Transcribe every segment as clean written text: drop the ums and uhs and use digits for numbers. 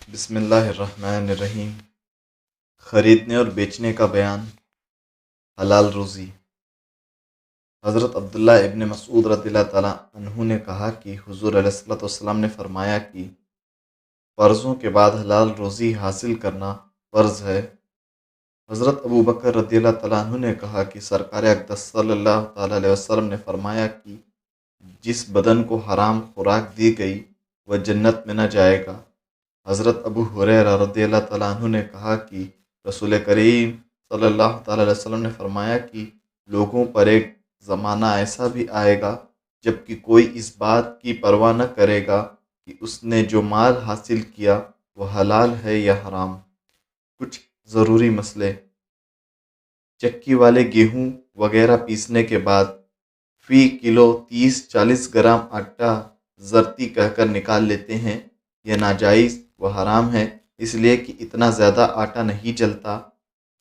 بسم اللہ الرحمن الرحیم۔ خریدنے اور بیچنے کا بیان، حلال روزی۔ حضرت عبداللہ ابن مسعود رضی اللہ تعالیٰ عنہ نے کہا کہ حضور علیہ الصلوۃ والسلام نے فرمایا کہ فرضوں کے بعد حلال روزی حاصل کرنا فرض ہے۔ حضرت ابو بکر رضی اللہ تعالیٰ عنہ نے کہا کہ سرکار اقدس صلی اللہ تعالیٰ علیہ وسلم نے فرمایا کہ جس بدن کو حرام خوراک دی گئی وہ جنت میں نہ جائے گا۔ حضرت ابو ہریرہ رضی اللہ تعالیٰ عنہ نے کہا کہ رسول کریم صلی اللہ تعالیٰ علیہ وسلم نے فرمایا کہ لوگوں پر ایک زمانہ ایسا بھی آئے گا جب کہ کوئی اس بات کی پرواہ نہ کرے گا کہ اس نے جو مال حاصل کیا وہ حلال ہے یا حرام۔ کچھ ضروری مسئلے۔ چکی والے گیہوں وغیرہ پیسنے کے بعد فی کلو 30-40 گرام آٹا زرتی کہہ کر نکال لیتے ہیں۔ یہ ناجائز و حرام ہے، اس لیے کہ اتنا زیادہ آٹا نہیں چلتا۔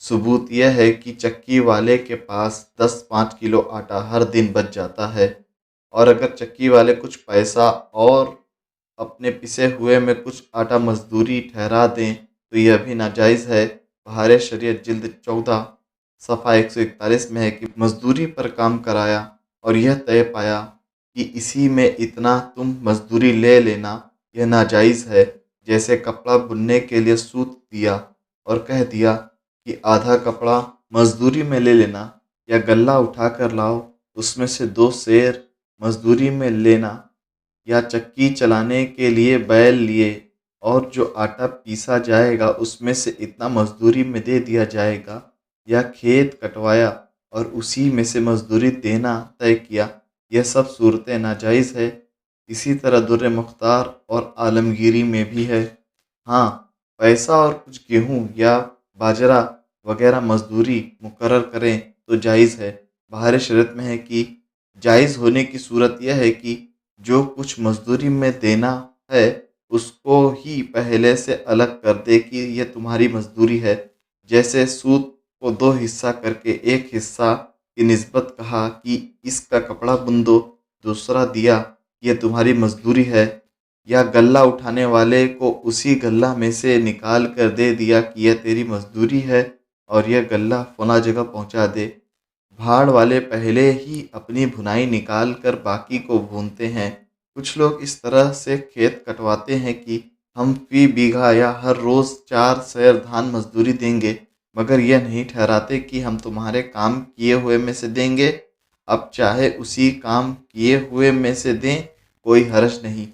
ثبوت یہ ہے کہ چکی والے کے پاس 10-5 کلو آٹا ہر دن بچ جاتا ہے، اور اگر چکی والے کچھ پیسہ اور اپنے پسے ہوئے میں کچھ آٹا مزدوری ٹھہرا دیں تو یہ بھی ناجائز ہے۔ بہار شریعت جلد 14 صفحہ 141 میں ہے کہ مزدوری پر کام کرایا اور یہ طے پایا کہ اسی میں اتنا تم مزدوری لے لینا، یہ ناجائز ہے۔ جیسے کپڑا بننے کے لیے سوت دیا اور کہہ دیا کہ آدھا کپڑا مزدوری میں لے لینا، یا گلہ اٹھا کر لاؤ اس میں سے 2 سیر مزدوری میں لینا، یا چکی چلانے کے لیے بیل لیے اور جو آٹا پیسا جائے گا اس میں سے اتنا مزدوری میں دے دیا جائے گا، یا کھیت کٹوایا اور اسی میں سے مزدوری دینا طے کیا، یہ سب صورتیں ناجائز ہے۔ اسی طرح در مختار اور عالمگیری میں بھی ہے۔ ہاں، پیسہ اور کچھ گیہوں یا باجرہ وغیرہ مزدوری مقرر کریں تو جائز ہے۔ بہار شریعت میں ہے کہ جائز ہونے کی صورت یہ ہے کہ جو کچھ مزدوری میں دینا ہے اس کو ہی پہلے سے الگ کر دے کہ یہ تمہاری مزدوری ہے۔ جیسے سود کو 2 حصہ کر کے ایک حصہ کی نسبت کہا کہ اس کا کپڑا بن دو، دوسرا دیا یہ تمہاری مزدوری ہے، یا گلہ اٹھانے والے کو اسی گلہ میں سے نکال کر دے دیا کہ یہ تیری مزدوری ہے اور یہ گلہ فلاں جگہ پہنچا دے۔ بھاڑ والے پہلے ہی اپنی بھنائی نکال کر باقی کو بھونتے ہیں۔ کچھ لوگ اس طرح سے کھیت کٹواتے ہیں کہ ہم فی بیگھا یا ہر روز 4 سیر دھان مزدوری دیں گے، مگر یہ نہیں ٹھہراتے کہ ہم تمہارے کام کیے ہوئے میں سے دیں گے۔ اب چاہے اسی کام کیے ہوئے میں سے دیں، کوئی حرج نہیں۔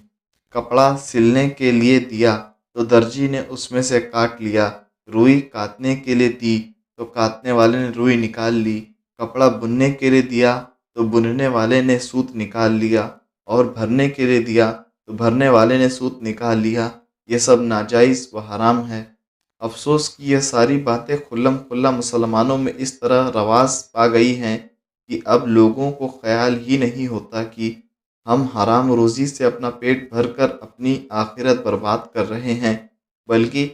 کپڑا سلنے کے لیے دیا تو درجی نے اس میں سے کاٹ لیا، روئی کاتنے کے لیے دی تو کاتنے والے نے روئی نکال لی، کپڑا بننے کے لیے دیا تو بننے والے نے سوت نکال لیا، اور بھرنے کے لیے دیا تو بھرنے والے نے سوت نکال لیا، یہ سب ناجائز و حرام ہے۔ افسوس کہ یہ ساری باتیں کھلم کھلا مسلمانوں میں اس طرح رواج پا گئی ہیں کہ اب لوگوں کو خیال ہی نہیں ہوتا کہ ہم حرام روزی سے اپنا پیٹ بھر کر اپنی آخرت برباد کر رہے ہیں، بلکہ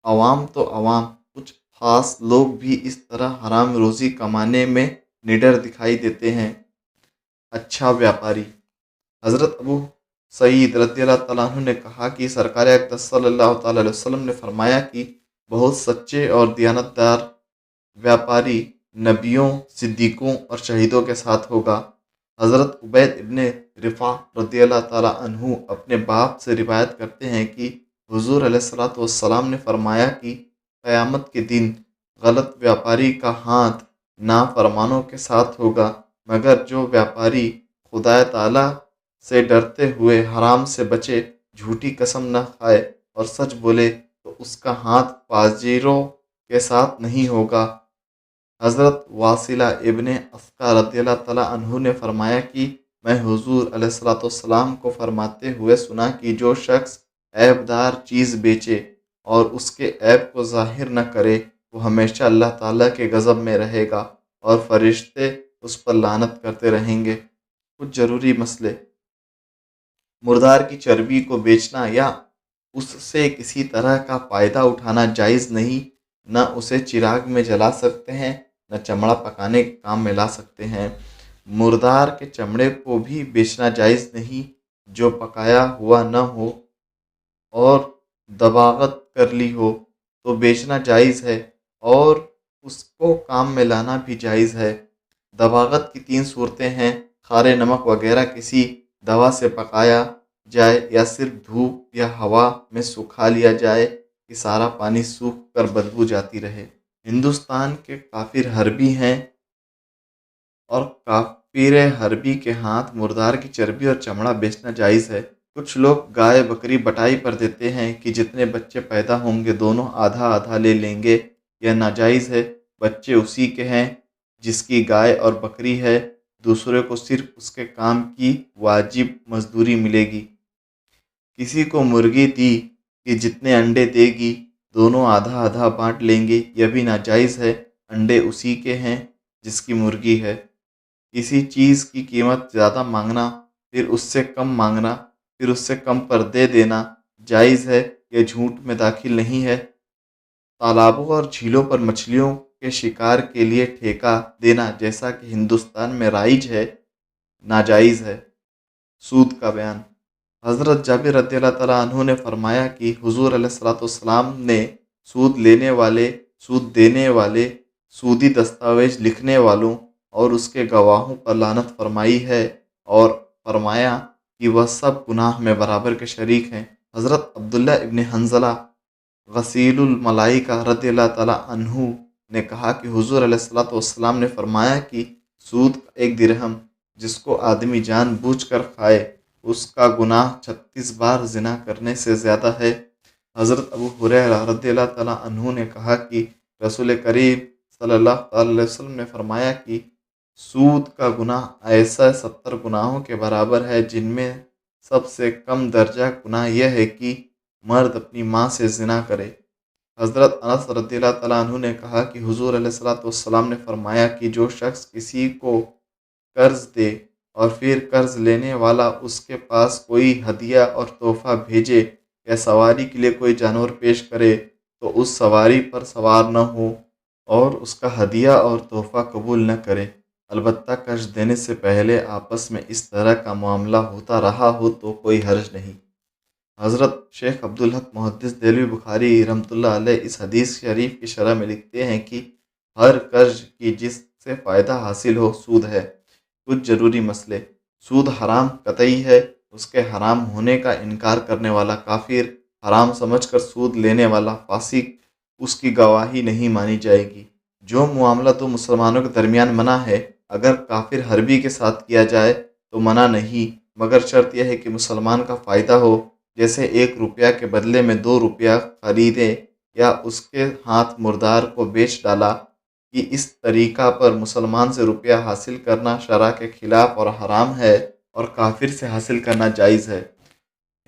عوام تو عوام، کچھ خاص لوگ بھی اس طرح حرام روزی کمانے میں نڈر دکھائی دیتے ہیں۔ اچھا بیاپاری۔ حضرت ابو سعید رضی اللہ تعالیٰ عنہ نے کہا کہ سرکار اقدس صلی اللہ تعالیٰ علیہ وسلم نے فرمایا کہ بہت سچے اور دیانتدار بیاپاری نبیوں، صدیقوں اور شہیدوں کے ساتھ ہوگا۔ حضرت عبید ابن رفع رضی اللہ تعالیٰ عنہ اپنے باپ سے روایت کرتے ہیں کہ حضور علیہ الصلوۃ والسلام نے فرمایا کہ قیامت کے دن غلط بیاپاری کا ہاتھ نافرمانوں کے ساتھ ہوگا، مگر جو بیاپاری خدا تعالیٰ سے ڈرتے ہوئے حرام سے بچے، جھوٹی قسم نہ کھائے اور سچ بولے تو اس کا ہاتھ فاجروں کے ساتھ نہیں ہوگا۔ حضرت واصلہ ابن اسقع رضی اللہ تعالیٰ عنہ نے فرمایا کہ میں حضور علیہ الصلوۃ والسلام کو فرماتے ہوئے سنا کہ جو شخص عیب دار چیز بیچے اور اس کے عیب کو ظاہر نہ کرے وہ ہمیشہ اللہ تعالیٰ کے غضب میں رہے گا اور فرشتے اس پر لعنت کرتے رہیں گے۔ کچھ ضروری مسئلے۔ مردار کی چربی کو بیچنا یا اس سے کسی طرح کا فائدہ اٹھانا جائز نہیں۔ نہ اسے چراغ میں جلا سکتے ہیں، نہ چمڑا پکانے کے کام میں لا سکتے ہیں۔ مردار کے چمڑے کو بھی بیچنا جائز نہیں جو پکایا ہوا نہ ہو، اور دباغت کر لی ہو تو بیچنا جائز ہے اور اس کو کام میں لانا بھی جائز ہے۔ دباغت کی 3 صورتیں ہیں: کھارے نمک وغیرہ کسی دوا سے پکایا جائے یا صرف دھوپ یا ہوا میں سکھا لیا جائے کہ سارا پانی سوکھ کر بدبو جاتی رہے۔ ہندوستان کے کافر حربی ہیں اور کافر حربی کے ہاتھ مردار کی چربی اور چمڑا بیچنا جائز ہے۔ کچھ لوگ گائے بکری بٹائی پر دیتے ہیں کہ جتنے بچے پیدا ہوں گے دونوں آدھا آدھا لے لیں گے۔ یہ ناجائز ہے۔ بچے اسی کے ہیں جس کی گائے اور بکری ہے، دوسرے کو صرف اس کے کام کی واجب مزدوری ملے گی۔ کسی کو مرغی دی کہ جتنے انڈے دے گی دونوں آدھا آدھا بانٹ لیں گے، یہ بھی ناجائز ہے۔ انڈے اسی کے ہیں جس کی مرغی ہے۔ کسی چیز کی قیمت زیادہ مانگنا، پھر اس سے کم مانگنا، پھر اس سے کم پر دے دینا جائز ہے، یہ جھوٹ میں داخل نہیں ہے۔ تالابوں اور جھیلوں پر مچھلیوں کے شکار کے لیے ٹھیکہ دینا، جیسا کہ ہندوستان میں رائج ہے، ناجائز ہے۔ سود کا بیان۔ حضرت جابر رضی اللہ تعالیٰ عنہ نے فرمایا کہ حضور علیہ الصلوۃ والسلام نے سود لینے والے، سود دینے والے، سودی دستاویز لکھنے والوں اور اس کے گواہوں پر لعنت فرمائی ہے اور فرمایا کہ وہ سب گناہ میں برابر کے شریک ہیں۔ حضرت عبداللہ ابن حنظلہ غسیل الملائکہ رضی اللہ تعالیٰ عنہ نے کہا کہ حضور علیہ الصلوۃ والسلام نے فرمایا کہ سود کا 1 درہم جس کو آدمی جان بوجھ کر کھائے اس کا گناہ 36 بار زنا کرنے سے زیادہ ہے۔ حضرت ابو ہریرہ رضی اللہ تعالیٰ عنہ نے کہا کہ رسول کریم صلی اللہ علیہ وسلم نے فرمایا کہ سود کا گناہ ایسا 70 گناہوں کے برابر ہے، جن میں سب سے کم درجہ گناہ یہ ہے کہ مرد اپنی ماں سے زنا کرے۔ حضرت انس رضی اللہ تعالیٰ عنہ نے کہا کہ حضور علیہ الصلوۃ والسلام نے فرمایا کہ جو شخص کسی کو قرض دے اور پھر قرض لینے والا اس کے پاس کوئی ہدیہ اور تحفہ بھیجے یا سواری کے لیے کوئی جانور پیش کرے تو اس سواری پر سوار نہ ہو اور اس کا ہدیہ اور تحفہ قبول نہ کرے، البتہ قرض دینے سے پہلے آپس میں اس طرح کا معاملہ ہوتا رہا ہو تو کوئی حرج نہیں۔ حضرت شیخ عبدالحق محدث دہلوی بخاری رحمۃ اللہ علیہ اس حدیث شریف کی شرح میں لکھتے ہیں کہ ہر قرض کی جس سے فائدہ حاصل ہو سود ہے۔ کچھ ضروری مسئلے۔ سود حرام قطعی ہے، اس کے حرام ہونے کا انکار کرنے والا کافر، حرام سمجھ کر سود لینے والا فاسق، اس کی گواہی نہیں مانی جائے گی۔ جو معاملہ دو مسلمانوں کے درمیان منع ہے اگر کافر حربی کے ساتھ کیا جائے تو منع نہیں، مگر شرط یہ ہے کہ مسلمان کا فائدہ ہو، جیسے 1 روپیہ کے بدلے میں 2 روپیہ خریدے یا اس کے ہاتھ مردار کو بیچ ڈالا کہ اس طریقہ پر مسلمان سے روپیہ حاصل کرنا شرع کے خلاف اور حرام ہے اور کافر سے حاصل کرنا جائز ہے۔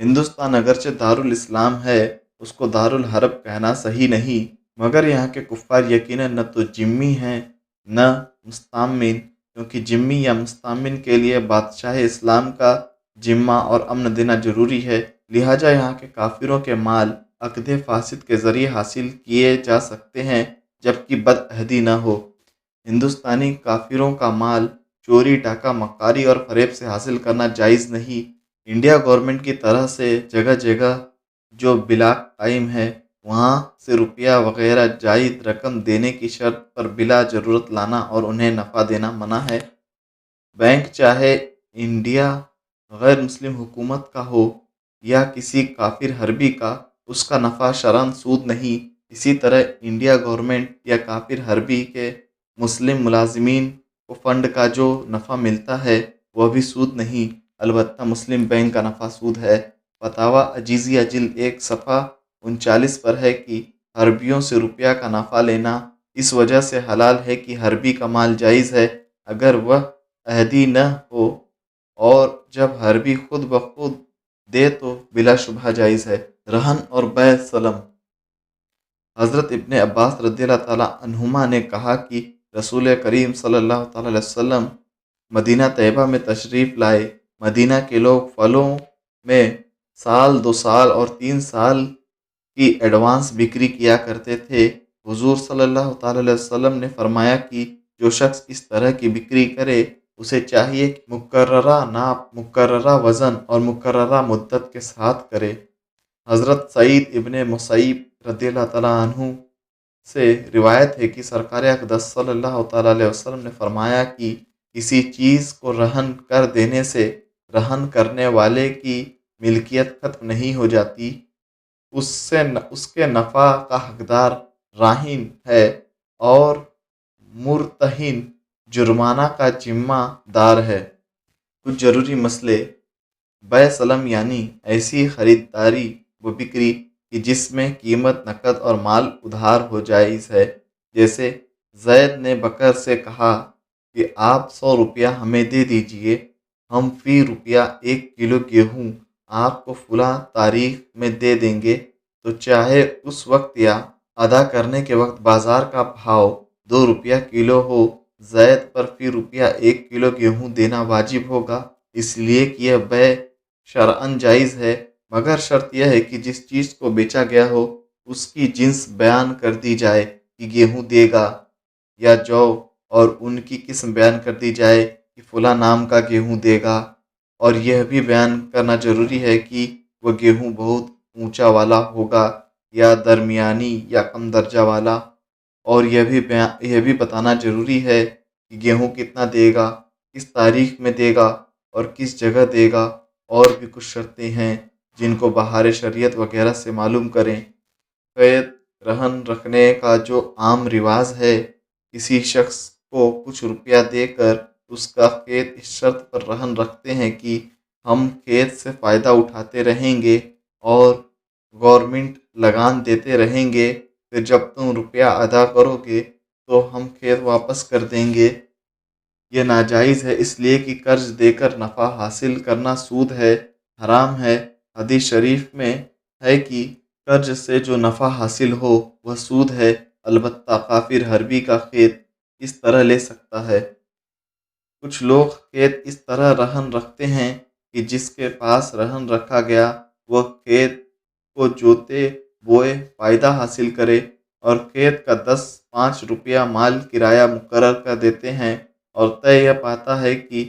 ہندوستان اگرچہ دارالاسلام ہے، اس کو دارالحرب کہنا صحیح نہیں، مگر یہاں کے کفار یقیناً نہ تو ذمہ ہیں نہ مستامن، کیونکہ ذمہ یا مستامن کے لیے بادشاہ اسلام کا ذمہ اور امن دینا ضروری ہے، لہٰذا یہاں کے کافروں کے مال عقد فاسد کے ذریعے حاصل کیے جا سکتے ہیں جبکہ بدعہدی نہ ہو۔ ہندوستانی کافروں کا مال چوری، ڈاکہ، مکاری اور فریب سے حاصل کرنا جائز نہیں۔ انڈیا گورنمنٹ کی طرح سے جگہ جگہ جو بلاک قائم ہے وہاں سے روپیہ وغیرہ زائد رقم دینے کی شرط پر بلا ضرورت لانا اور انہیں نفع دینا منع ہے۔ بینک چاہے انڈیا غیر مسلم حکومت کا ہو یا کسی کافر حربی کا، اس کا نفع شرعاً سود نہیں۔ اسی طرح انڈیا گورنمنٹ یا کافر حربی کے مسلم ملازمین کو فنڈ کا جو نفع ملتا ہے وہ بھی سود نہیں، البتہ مسلم بینک کا نفع سود ہے۔ فتاویٰ عجیزیہ جلد 1 صفحہ 39 پر ہے کہ حربیوں سے روپیہ کا نفع لینا اس وجہ سے حلال ہے کہ حربی کا مال جائز ہے اگر وہ عہدی نہ ہو، اور جب حربی خود بخود دے تو بلا شبہ جائز ہے۔ رہن اور بیع سلم۔ حضرت ابن عباس رضی اللہ تعالیٰ عنہما نے کہا کہ رسول کریم صلی اللہ تعالیٰ علیہ وسلم مدینہ طیبہ میں تشریف لائے۔ مدینہ کے لوگ پھلوں میں سال، 2 سال اور 3 سال کی ایڈوانس بکری کیا کرتے تھے۔ حضور صلی اللہ تعالیٰ علیہ وسلم نے فرمایا کہ جو شخص اس طرح کی بکری کرے اسے چاہیے کہ مقررہ ناپ، مقررہ وزن اور مقررہ مدت کے ساتھ کرے۔ حضرت سعید ابن مسیب رضی اللہ تعالیٰ عنہ سے روایت ہے کہ سرکار اقدس صلی اللہ تعالیٰ علیہ وسلم نے فرمایا کہ کسی چیز کو رہن کر دینے سے رہن کرنے والے کی ملکیت ختم نہیں ہو جاتی، اس کے نفع کا حقدار راہن ہے اور مرتہن جرمانہ کا ذمہ دار ہے۔ کچھ ضروری مسئلے: بیع سلم یعنی ایسی خریداری و بکری کہ جس میں قیمت نقد اور مال ادھار ہو جائز ہے، جیسے زید نے بکر سے کہا کہ آپ 100 روپیہ ہمیں دے دیجئے، ہم فی روپیہ 1 کلو گیہوں آپ کو فلاں تاریخ میں دے دیں گے، تو چاہے اس وقت یا ادا کرنے کے وقت بازار کا بھاؤ 2 روپیہ کلو ہو، زید پر فی روپیہ 1 کلو گیہوں دینا واجب ہوگا، اس لیے کہ یہ بیع شرعاً جائز ہے، مگر شرط یہ ہے کہ جس چیز کو بیچا گیا ہو اس کی جنس بیان کر دی جائے کہ گیہوں دے گا یا جو، اور ان کی قسم بیان کر دی جائے کہ فلاں نام کا گیہوں دے گا، اور یہ بھی بیان کرنا ضروری ہے کہ وہ گیہوں بہت اونچا والا ہوگا یا درمیانی یا کم درجہ والا، اور یہ بھی بتانا ضروری ہے کہ گیہوں کتنا دے گا، کس تاریخ میں دے گا اور کس جگہ دے گا، اور بھی کچھ شرطیں ہیں جن کو بہار شریعت وغیرہ سے معلوم کریں۔ قید رہن رکھنے کا جو عام رواج ہے، کسی شخص کو کچھ روپیہ دے کر اس کا قید اس شرط پر رہن رکھتے ہیں کہ ہم قید سے فائدہ اٹھاتے رہیں گے اور گورنمنٹ لگان دیتے رہیں گے، پھر جب تم روپیہ ادا کرو گے تو ہم قید واپس کر دیں گے۔ یہ ناجائز ہے، اس لیے کہ قرض دے کر نفع حاصل کرنا سود ہے، حرام ہے۔ حدیث شریف میں ہے کہ قرض سے جو نفع حاصل ہو وہ سود ہے، البتہ کافر حربی کا قید اس طرح لے سکتا ہے۔ کچھ لوگ قید اس طرح رہن رکھتے ہیں کہ جس کے پاس رہن رکھا گیا وہ قید کو جوتے بوئے فائدہ حاصل کرے، اور قید کا 5 روپیہ مال کرایہ مقرر کر دیتے ہیں، اور طے یہ پاتا ہے کہ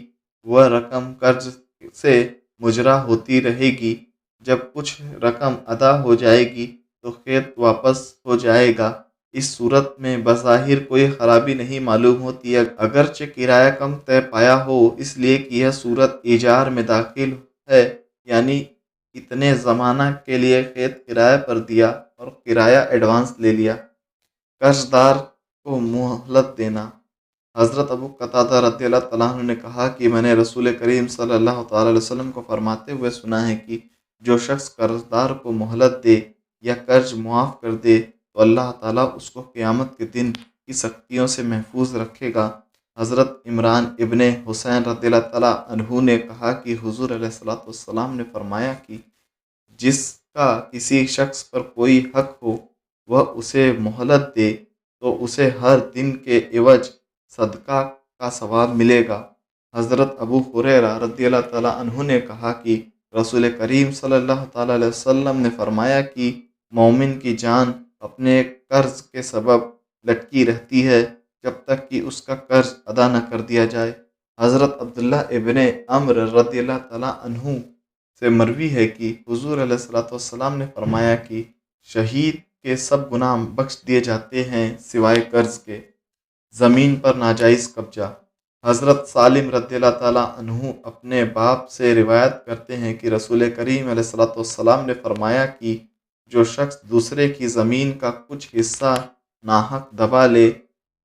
وہ رقم قرض سے مجرا ہوتی رہے گی، جب کچھ رقم ادا ہو جائے گی تو قید واپس ہو جائے گا۔ اس صورت میں بظاہر کوئی خرابی نہیں معلوم ہوتی، اگرچہ کرایہ کم طے پایا ہو، اس لیے کہ یہ صورت ایجار میں داخل ہے، یعنی اتنے زمانہ کے لیے قید کرایہ پر دیا اور کرایہ ایڈوانس لے لیا۔ قرض دار کو مہلت دینا: حضرت ابو قتادہ رضی اللہ تعالیٰ عنہ نے کہا کہ میں نے رسول کریم صلی اللہ تعالیٰ علیہ وسلم کو فرماتے ہوئے سنا ہے کہ جو شخص قرض دار کو مہلت دے یا قرض معاف کر دے تو اللہ تعالیٰ اس کو قیامت کے دن کی سختیوں سے محفوظ رکھے گا۔ حضرت عمران ابن حسین رضی اللہ تعالیٰ عنہ نے کہا کہ حضور علیہ الصلوۃ والسلام نے فرمایا کہ جس کا کسی شخص پر کوئی حق ہو وہ اسے مہلت دے تو اسے ہر دن کے عوض صدقہ کا ثواب ملے گا۔ حضرت ابو ہریرہ رضی اللہ تعالیٰ عنہ نے کہا کہ رسول کریم صلی اللہ تعالیٰ علیہ وسلم نے فرمایا کہ مومن کی جان اپنے قرض کے سبب لٹکی رہتی ہے جب تک کہ اس کا قرض ادا نہ کر دیا جائے۔ حضرت عبداللہ ابن عمرو رضی اللہ تعالیٰ عنہ سے مروی ہے کہ حضور علیہ الصلوۃ والسلام نے فرمایا کہ شہید کے سب گناہ بخش دیے جاتے ہیں سوائے قرض کے۔ زمین پر ناجائز قبضہ: حضرت سالم رضی اللہ تعالیٰ عنہ اپنے باپ سے روایت کرتے ہیں کہ رسول کریم علیہ الصلوۃ والسلام نے فرمایا کہ جو شخص دوسرے کی زمین کا کچھ حصہ ناحق دبا لے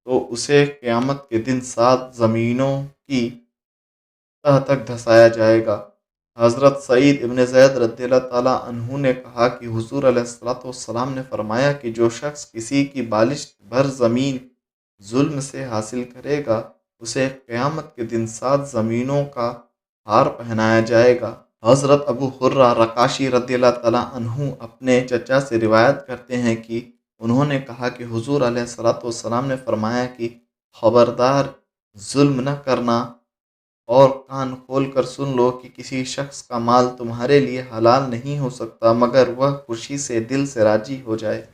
تو اسے قیامت کے دن 7 زمینوں کی تہ تک دھسایا جائے گا۔ حضرت سعید ابن زید رضی اللہ تعالیٰ عنہ نے کہا کہ حضور علیہ الصلوۃ والسلام نے فرمایا کہ جو شخص کسی کی بالشت بھر زمین ظلم سے حاصل کرے گا اسے قیامت کے دن 7 زمینوں کا ہار پہنایا جائے گا۔ حضرت ابو ہریرہ رقاشی رضی اللہ تعالیٰ عنہ اپنے چچا سے روایت کرتے ہیں کہ انہوں نے کہا کہ حضور علیہ الصلوۃ والسلام نے فرمایا کہ خبردار ظلم نہ کرنا، اور کان کھول کر سن لو کہ کسی شخص کا مال تمہارے لیے حلال نہیں ہو سکتا مگر وہ خوشی سے دل سے راضی ہو جائے۔